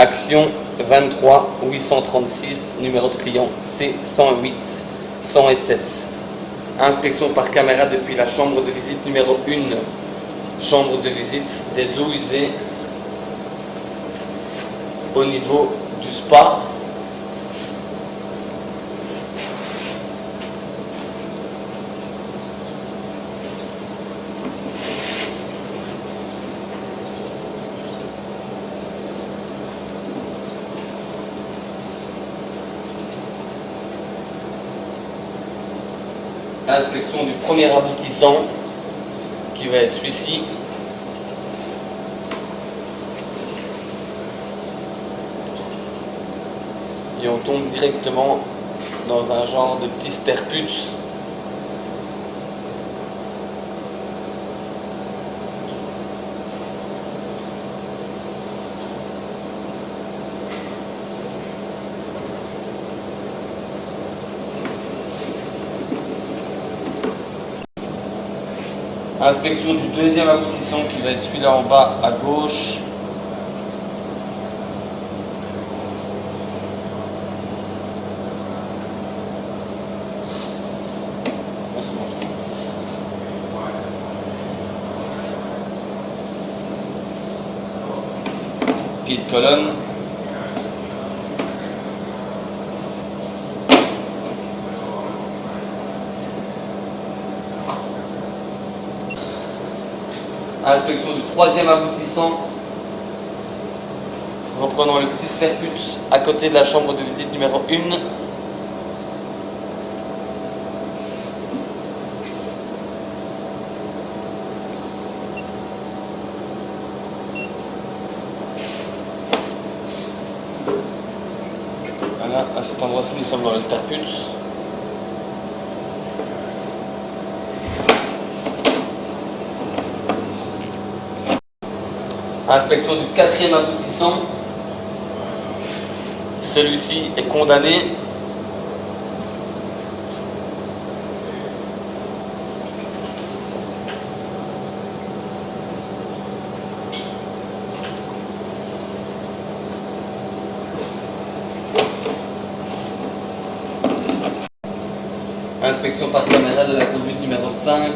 Action 23 836, numéro de client C108 107. Inspection par caméra depuis la chambre de visite numéro 1. Chambre de visite des eaux usées au niveau du spa. Inspection du premier aboutissant qui va être celui-ci. Et on tombe directement dans un genre de petit sterput. Inspection du deuxième aboutissant qui va être celui-là en bas à gauche. Pied de colonne. Inspection du troisième aboutissant, reprenons le petit sterput à côté de la chambre de visite numéro 1. Voilà, à cet endroit-ci nous sommes dans le sterput. Inspection du quatrième aboutissant. Celui-ci est condamné. Inspection par caméra de la conduite numéro 5,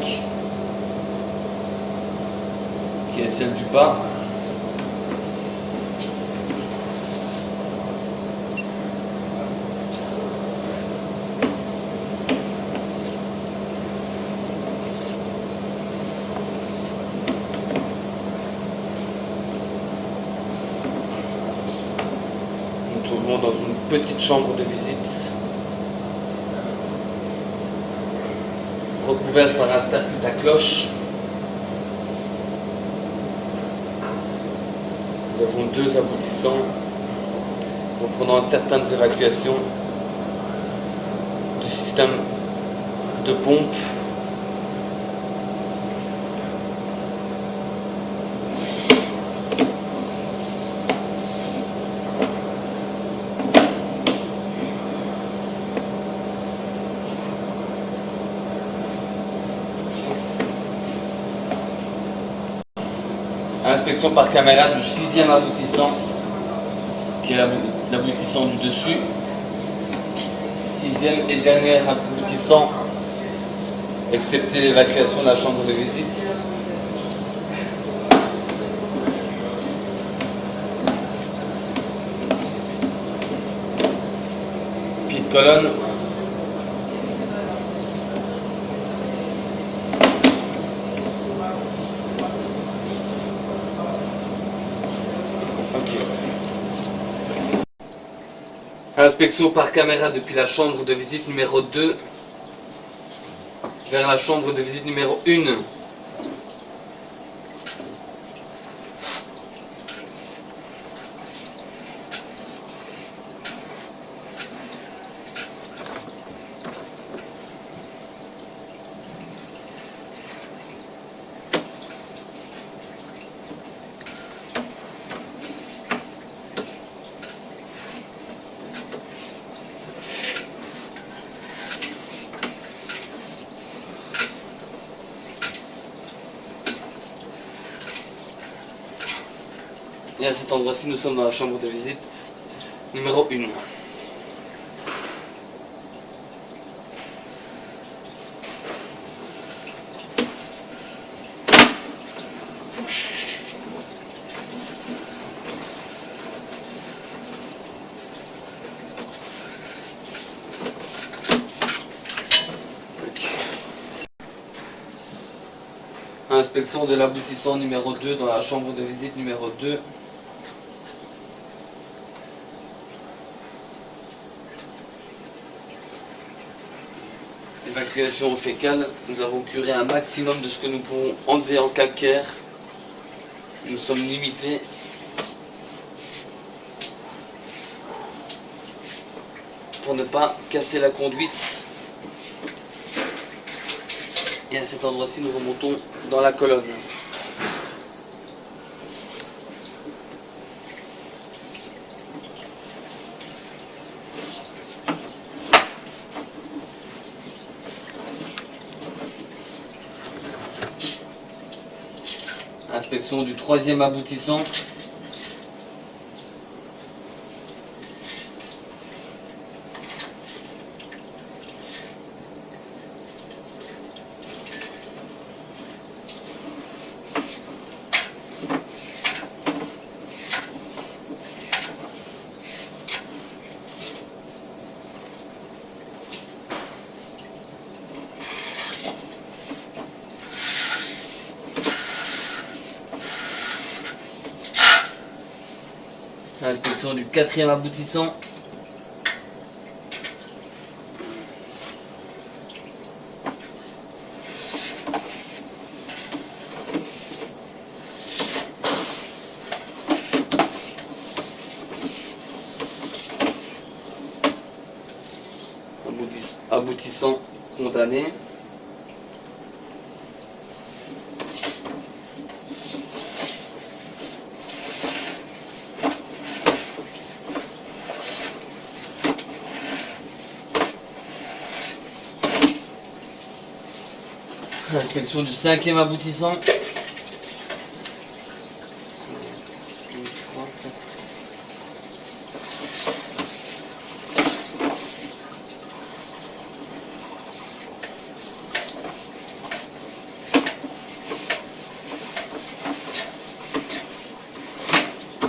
qui est celle du bas. Nous tournons dans une petite chambre de visite recouverte par un sterput à cloche. Nous avons deux aboutissants reprenant certaines évacuations du système de pompe. Inspection par caméra du sixième aboutissant, qui est l'aboutissant du dessus. Sixième et dernier aboutissant, excepté l'évacuation de la chambre de visite. Pied de colonne. Inspection par caméra depuis la chambre de visite numéro 2 vers la chambre de visite numéro 1. Et à cet endroit-ci, nous sommes dans la chambre de visite numéro 1. Inspection de l'aboutissant numéro 2 dans la chambre de visite numéro 2. Évacuation fécale. Nous avons curé un maximum de ce que nous pouvons enlever en calcaire. Nous sommes limités. Pour ne pas casser la conduite. Et à cet endroit-ci, nous remontons dans la colonne. Inspection du troisième aboutissant. Inspection du quatrième aboutissant. Aboutissant condamné. Inspection du cinquième aboutissant.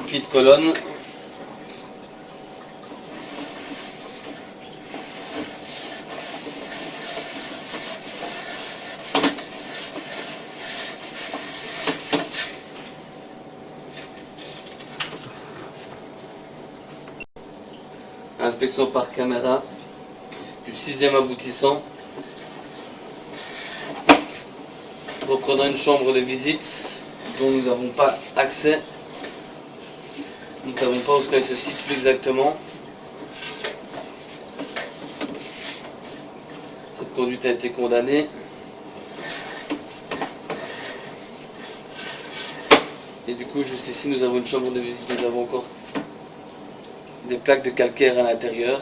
Pied de colonne. Inspection par caméra du sixième aboutissant. Reprenant une chambre de visite dont nous n'avons pas accès. Nous ne savons pas où elle se situe exactement. Cette conduite a été condamnée. Et du coup, juste ici, nous avons une chambre de visite. Nous avons encore des plaques de calcaire à l'intérieur.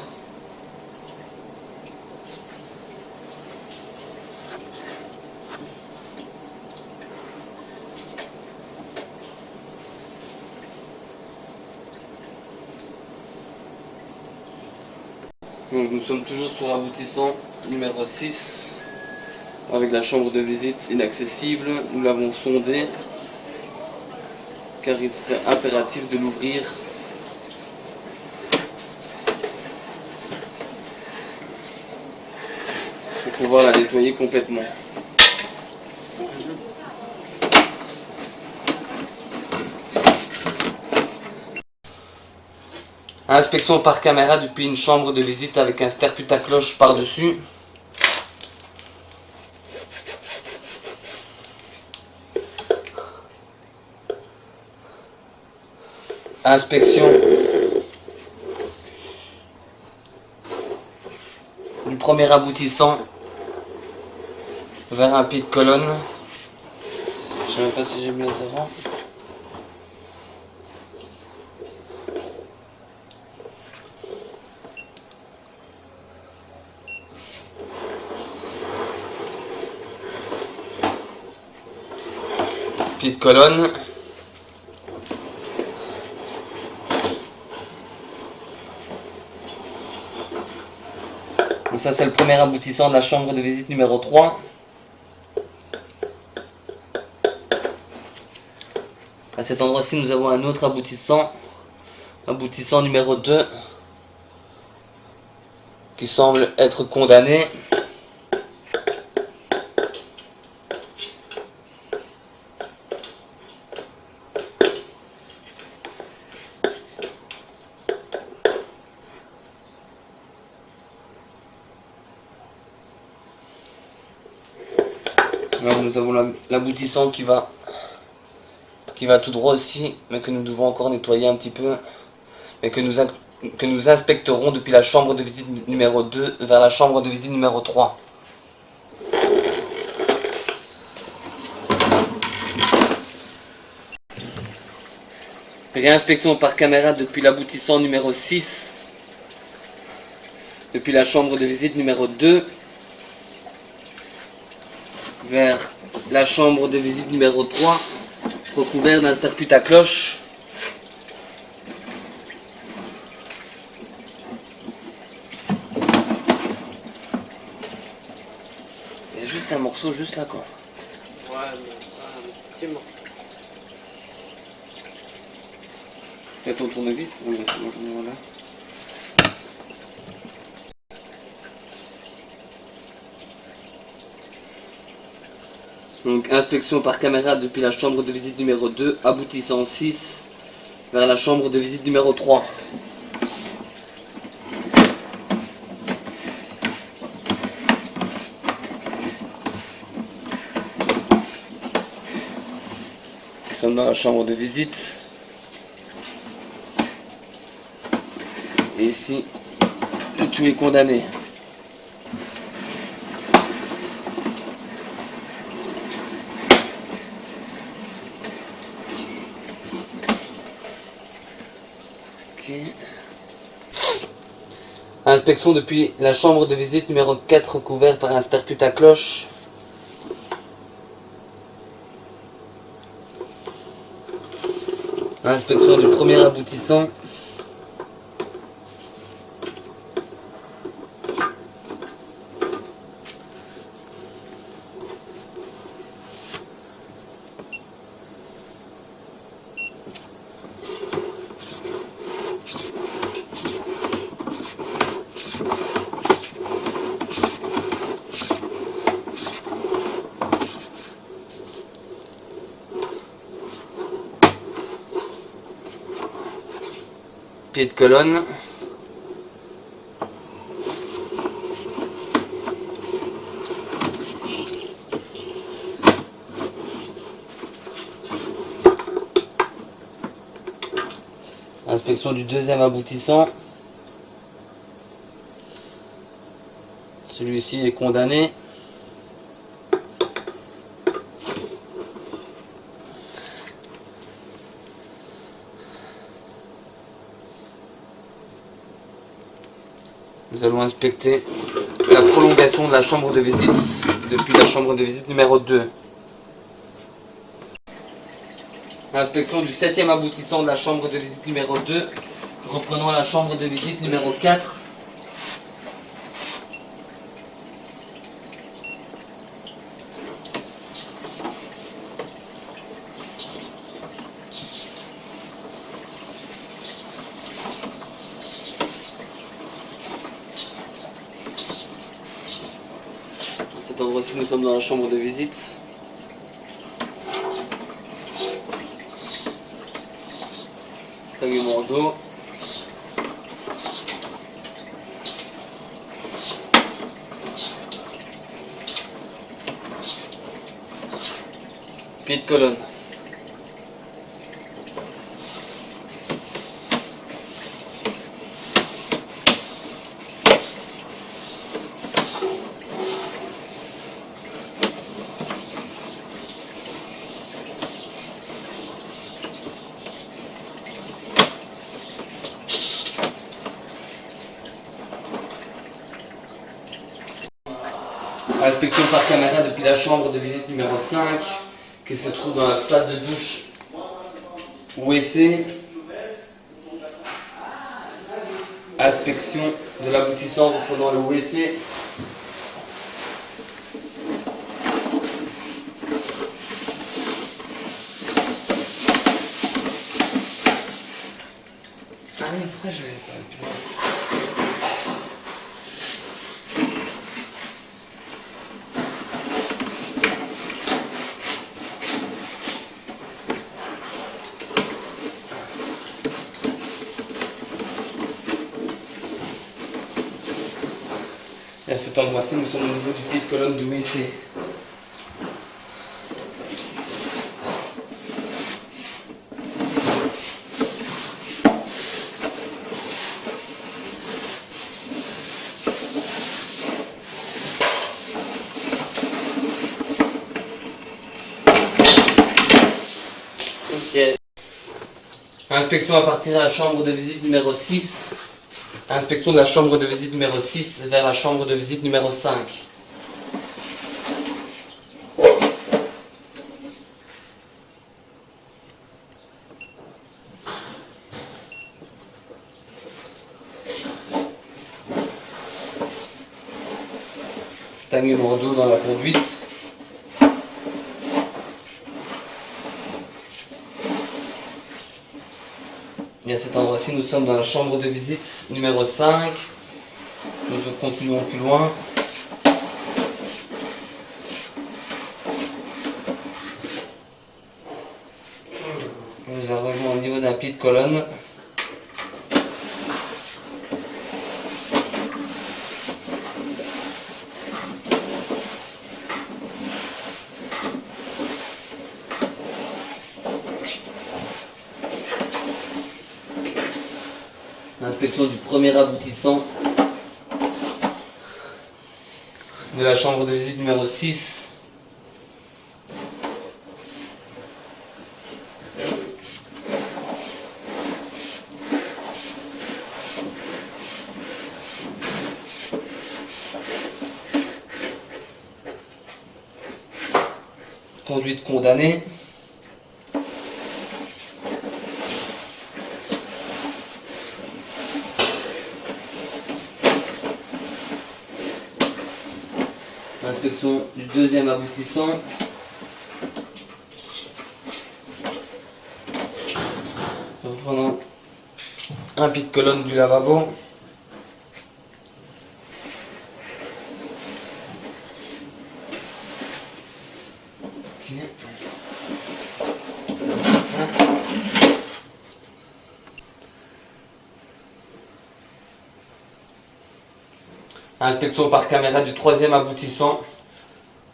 Donc nous sommes toujours sur l'aboutissant numéro 6 avec la chambre de visite inaccessible. Nous l'avons sondé car il serait impératif de l'ouvrir pour pouvoir la nettoyer complètement. Inspection par caméra depuis une chambre de visite avec un sterputacloche par-dessus. Inspection du premier aboutissant vers un pied de colonne. Je ne sais même pas si j'ai mis les zéros. Pied de colonne. Donc ça c'est le premier aboutissant de la chambre de visite numéro 3. À cet endroit-ci, nous avons un autre aboutissant numéro 2, qui semble être condamné. Alors, nous avons l'aboutissant qui va tout droit aussi, mais que nous devons encore nettoyer un petit peu, et que nous inspecterons depuis la chambre de visite numéro 2 vers la chambre de visite numéro 3. Réinspection par caméra depuis l'aboutissant numéro 6, depuis la chambre de visite numéro 2 vers la chambre de visite numéro 3, recouvert d'un sterput à cloche. Il y a juste un morceau juste là quoi. Ouais, un petit morceau. Fais ton tournevis, voilà. Donc inspection par caméra depuis la chambre de visite numéro 2, aboutissant 6, vers la chambre de visite numéro 3. Nous sommes dans la chambre de visite. Et ici, le tout est condamné. Inspection depuis la chambre de visite numéro 4 recouvert par un sterput à cloche. Inspection du premier aboutissant. Pied de colonne. Inspection du deuxième aboutissant. Celui-ci est condamné. Nous allons inspecter la prolongation de la chambre de visite depuis la chambre de visite numéro 2. Inspection du septième aboutissant de la chambre de visite numéro 2. Reprenons la chambre de visite numéro 4. À cet endroit-ci, nous sommes dans la chambre de visite. Règlement d'eau. Pied de colonne. Inspection par caméra depuis la chambre de visite numéro 5 qui se trouve dans la salle de douche WC Inspection de l'aboutissant reprenant le WC. Allez, pourquoi je l'avais pas le plan? Et à cet endroit-ci, nous sommes au niveau du pied de colonne du WC. Ok. Inspection à partir de la chambre de visite numéro 6. Inspection de la chambre de visite numéro 6 vers la chambre de visite numéro 5. Stagnement d'eau dans la conduite. Et à cet endroit-ci, nous sommes dans la chambre de visite numéro 5. Nous continuons plus loin. Nous arrivons au niveau d'un pied de colonne. Inspection du premier aboutissant de la chambre de visite numéro 6. Conduite condamnée. Inspection du deuxième aboutissant. Reprenons un pied de colonne du lavabo. Okay. Inspection par caméra du troisième aboutissant,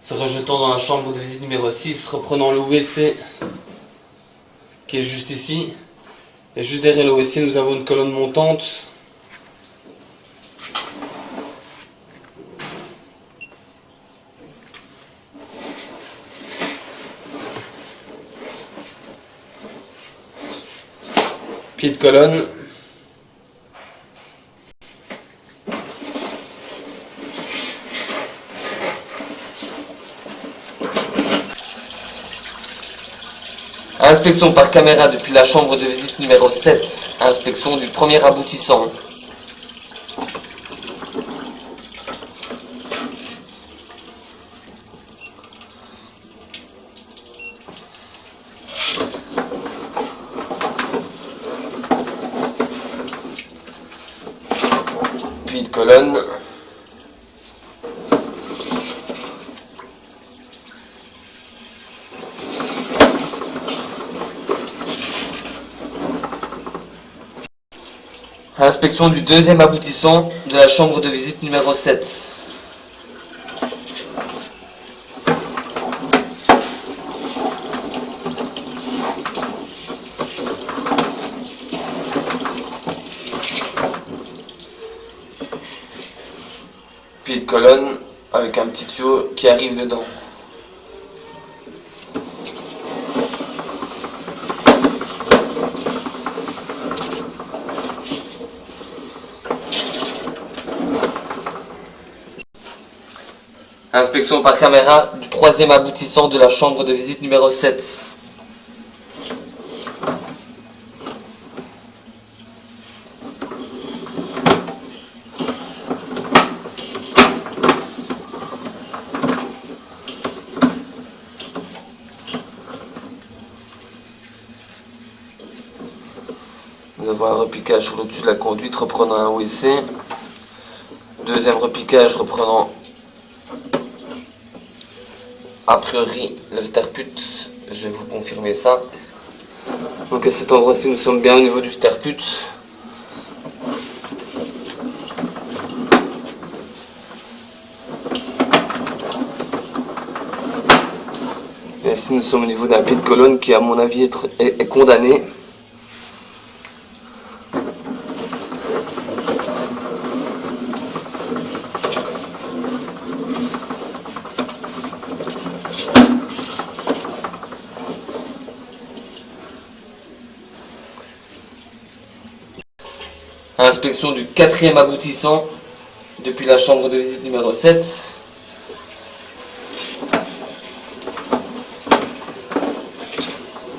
se rejetant dans la chambre de visite numéro 6, reprenant le WC qui est juste ici. Et juste derrière le WC, nous avons une colonne montante. Pied de colonne. Inspection par caméra depuis la chambre de visite numéro 7. Inspection du premier aboutissant. Puis de colonne. Inspection du deuxième aboutissant de la chambre de visite numéro 7. Pied de colonne avec un petit tuyau qui arrive dedans. Inspection par caméra du troisième aboutissant de la chambre de visite numéro 7. Nous avons un repiquage sur le dessus de la conduite reprenant un OEC. Deuxième repiquage reprenant a priori le sterput. Je vais vous confirmer ça. Donc à cet endroit-ci, nous sommes bien au niveau du sterput. Et ici, nous sommes au niveau d'un pied de colonne qui, à mon avis, est condamné. Inspection du quatrième aboutissant depuis la chambre de visite numéro 7.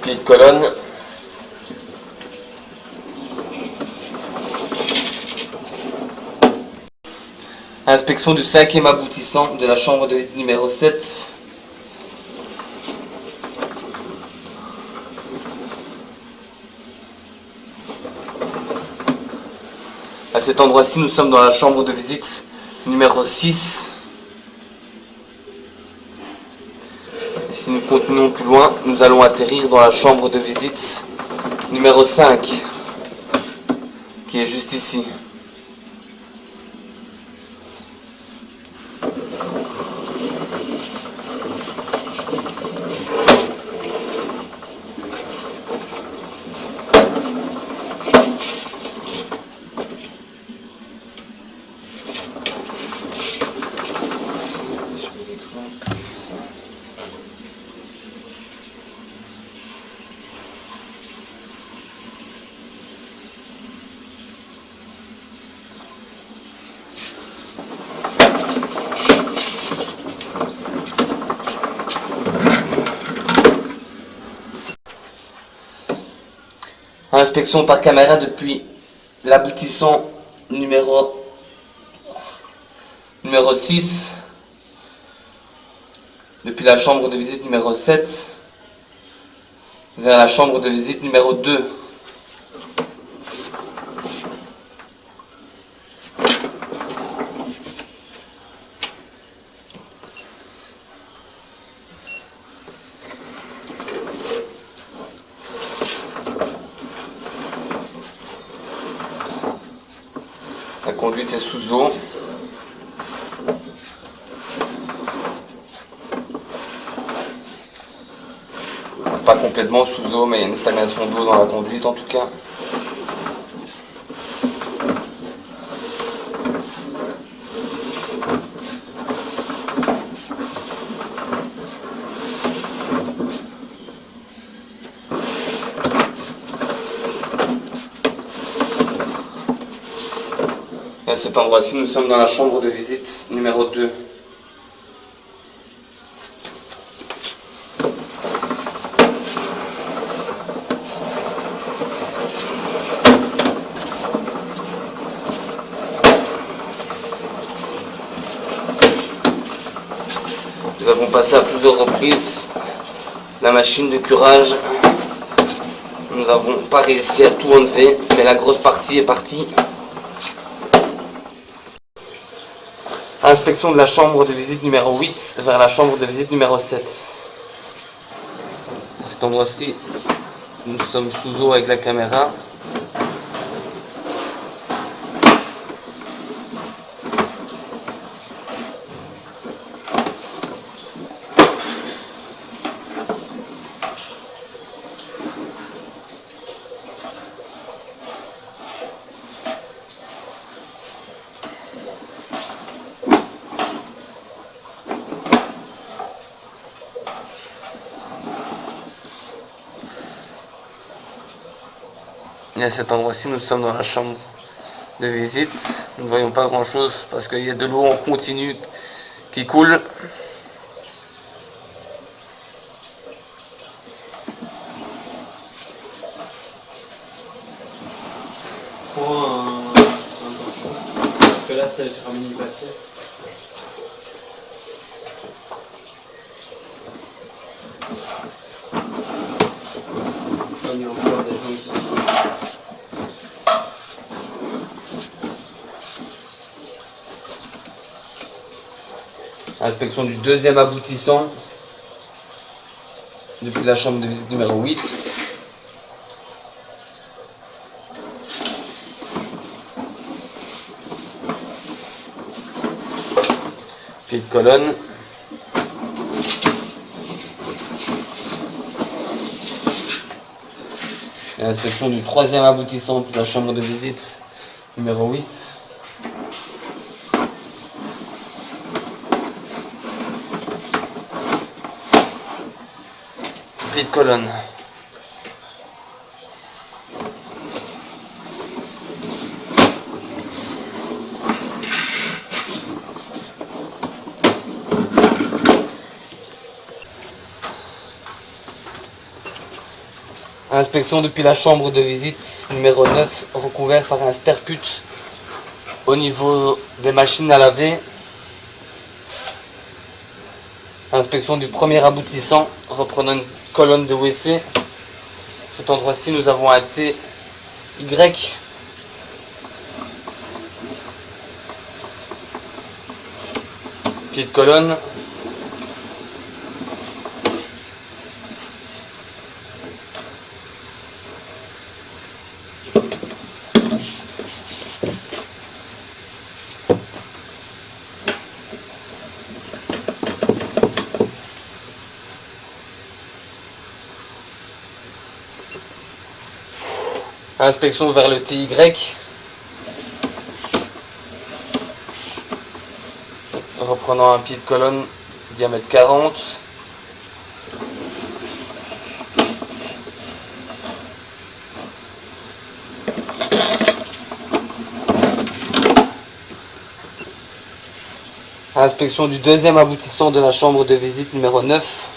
Pied de colonne. Inspection du cinquième aboutissant de la chambre de visite numéro 7. À cet endroit-ci, nous sommes dans la chambre de visite numéro 6. Et si nous continuons plus loin, nous allons atterrir dans la chambre de visite numéro 5, qui est juste ici. Inspection par caméra depuis l'aboutissant numéro 6, depuis la chambre de visite numéro 7 vers la chambre de visite numéro 2. La conduite est sous eau. Pas complètement sous eau, mais il y a une stagnation d'eau dans la conduite en tout cas. Et à cet endroit-ci, nous sommes dans la chambre de visite numéro 2. Nous avons passé à plusieurs reprises la machine de curage. Nous n'avons pas réussi à tout enlever, mais la grosse partie est partie. Inspection de la chambre de visite numéro 8 vers la chambre de visite numéro 7. À cet endroit-ci, nous sommes sous eau avec la caméra. Et à cet endroit-ci, nous sommes dans la chambre de visite. Nous ne voyons pas grand-chose parce qu'il y a de l'eau en continu qui coule. Prends un torchon. Parce que là, tu ramènes du papier. On est encore des gens qui... Inspection du deuxième aboutissant depuis la chambre de visite numéro 8. Pied de colonne. Et inspection du troisième aboutissant depuis la chambre de visite numéro 8. Pied de colonne. Inspection depuis la chambre de visite numéro 9, recouvert par un stercut au niveau des machines à laver. Inspection du premier aboutissant, reprenant une colonne de WC. Cet endroit-ci, nous avons un TY. Pied de colonne. Inspection vers le TY. Reprenant un pied de colonne diamètre 40. Inspection du deuxième aboutissant de la chambre de visite numéro 9.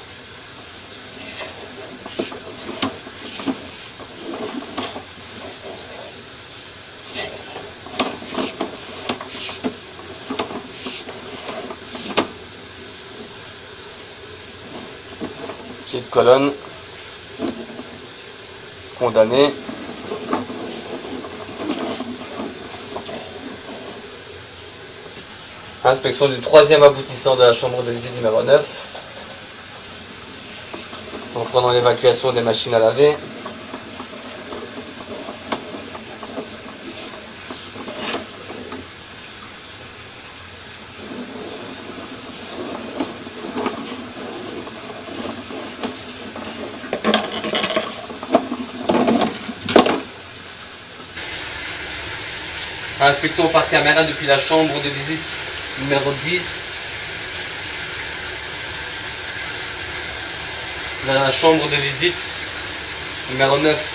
Pied de colonne. Condamné. Inspection du troisième aboutissant de la chambre de visite numéro 9. Reprenant l'évacuation des machines à laver. Inspection par caméra depuis la chambre de visite numéro 10 vers la chambre de visite numéro 9.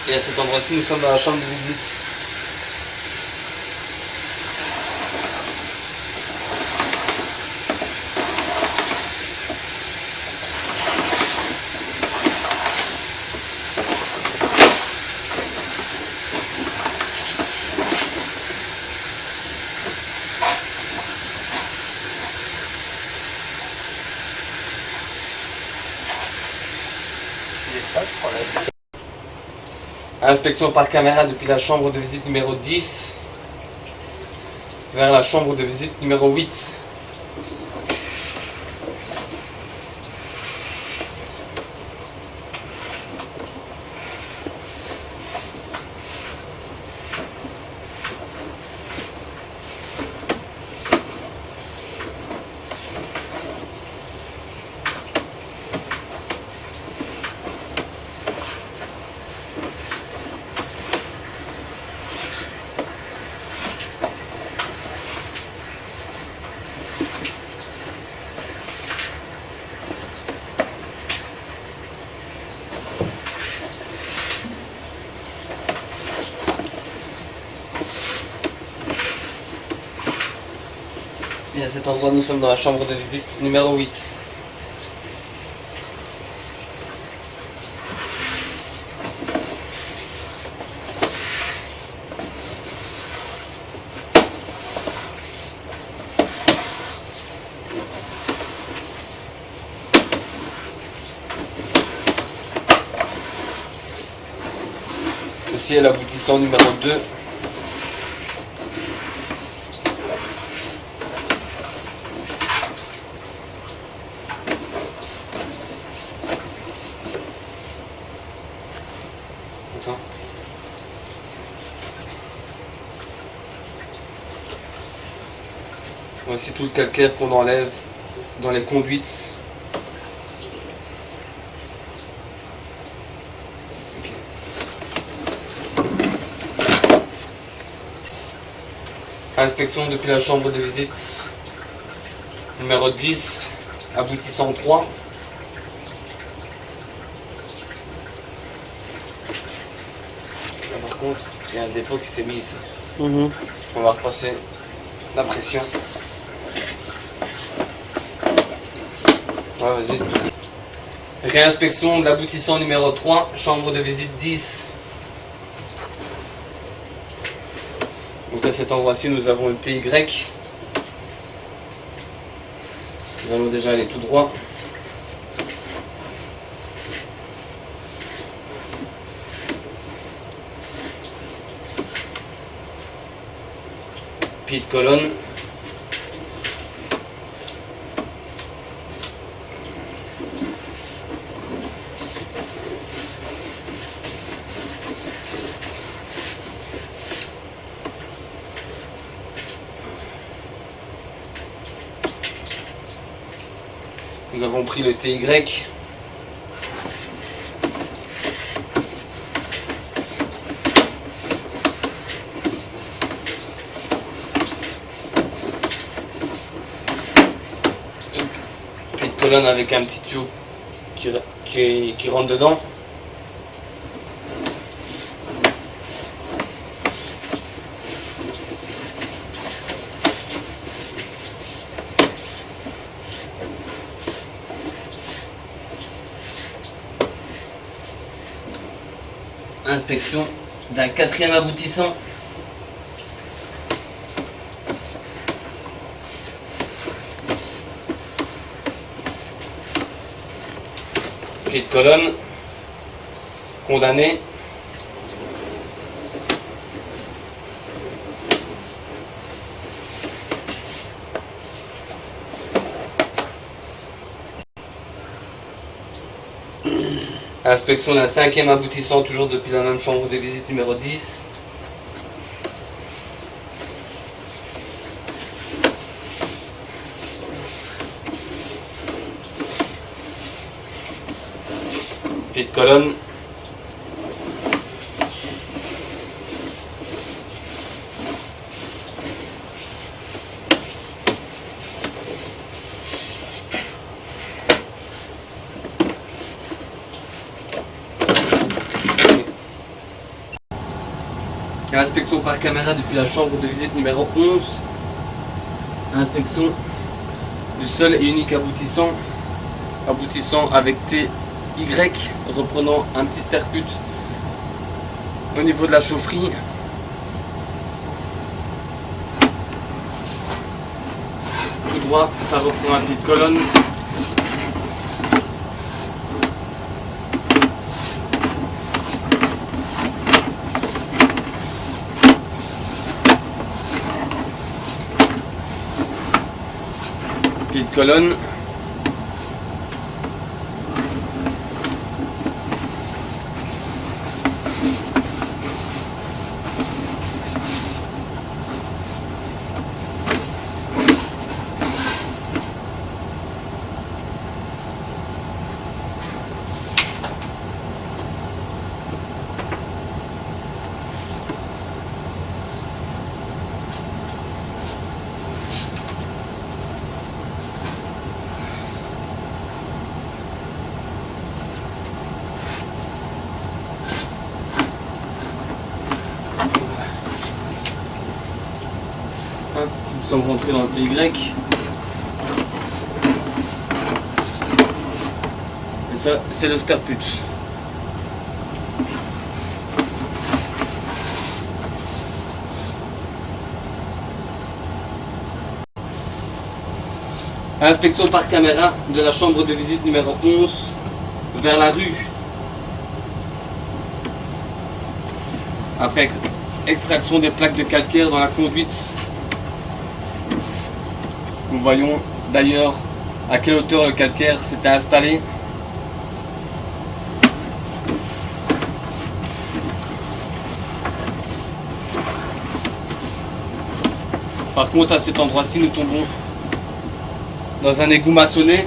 Et à cet endroit-ci, nous sommes dans la chambre de visite. Inspection par caméra depuis la chambre de visite numéro 10 vers la chambre de visite numéro 8. Et à cet endroit, nous sommes dans la chambre de visite numéro 8. Ceci est l'aboutissant numéro 2. Attends. Voici tout le calcaire qu'on enlève dans les conduites. Inspection depuis la chambre de visite numéro 10, aboutissant 3. Là, par contre, il y a un dépôt qui s'est mis ici. On va repasser la pression. Ouais, vas-y. Réinspection de l'aboutissant numéro 3, chambre de visite 10. Donc à cet endroit-ci, nous avons le TY. Nous allons déjà aller tout droit. Pied de colonne. Nous avons pris le TY. Pied de colonne avec un petit tuyau qui rentre dedans. Inspection d'un 4e aboutissant. Pied de colonne. Condamné. Inspection d'un 5e aboutissant, toujours depuis la même chambre de visite numéro 10. Pied de colonne. Inspection par caméra depuis la chambre de visite numéro 11. Inspection du seul et unique aboutissant. Aboutissant avec TY, reprenant un petit stercut au niveau de la chaufferie. Tout droit, ça reprend un pied de colonne. Pied de colonne. Nous sommes rentrés dans le TY. Et ça, c'est le sterput. Inspection par caméra de la chambre de visite numéro 11 vers la rue. Après extraction des plaques de calcaire dans la conduite, nous voyons d'ailleurs à quelle hauteur le calcaire s'était installé. Par contre, à cet endroit-ci, nous tombons dans un égout maçonné.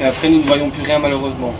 Et après, nous ne voyons plus rien malheureusement.